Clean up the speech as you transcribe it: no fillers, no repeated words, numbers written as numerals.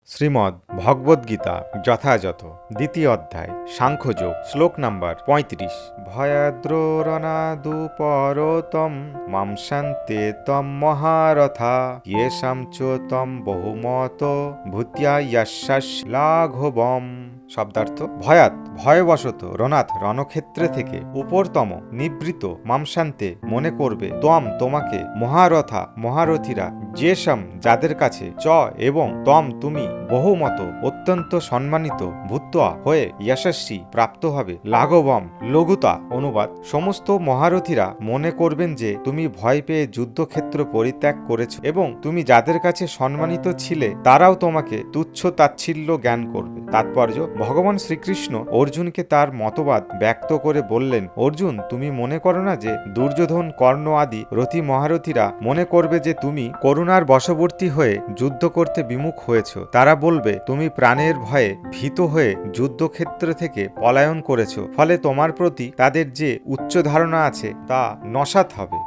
শ্রীমদ্ ভগবদ্গীতা যথাযথ দ্বিতীয় অধ্যায় সাংখ্যযোগ শ্লোক নাম্বার ৩৫। ভয়াদ্রোরনাদুপরতম মাংসান্তে তম মহারথা ইয়েষাং চ তম বহুমত ভূত্যা ইয়াস্যাস লাঘবম। শব্দার্থ: ভয়াত ভয়বশত রণাথ রণক্ষেত্রে থেকে উপরতম নিবৃত মাংসান্তে মনে করবে তম তোমাকে মহারথা মহারথীরা যেসম যাদের কাছে চ এবং তম তুমি বহুমত অত্যন্ত সম্মানিত ভূত্বা হয়ে যশস্বী প্রাপ্ত হবে লাঘবম লঘুতা। অনুবাদ: সমস্ত মহারথীরা মনে করবেন যে তুমি ভয় পেয়ে যুদ্ধক্ষেত্র পরিত্যাগ করেছ এবং তুমি যাদের কাছে সম্মানিত ছিলে তারাও তোমাকে তুচ্ছ তাচ্ছিল্য জ্ঞান করবে। তাৎপর্য: ভগবান শ্রীকৃষ্ণ অর্জুনকে তার মতবাদ ব্যক্ত করে বললেন, অর্জুন, তুমি মনে করো না যে দুর্যোধন, কর্ণ আদি রথী মহারথীরা মনে করবে যে তুমি করুণার বশবর্তী হয়ে যুদ্ধ করতে বিমুখ হয়েছ। তারা বলবে তুমি প্রাণের ভয়ে ভীত হয়ে যুদ্ধক্ষেত্র থেকে পলায়ন করেছ, ফলে তোমার প্রতি তাদের যে উচ্চ ধারণা আছে তা নস্যাৎ হবে।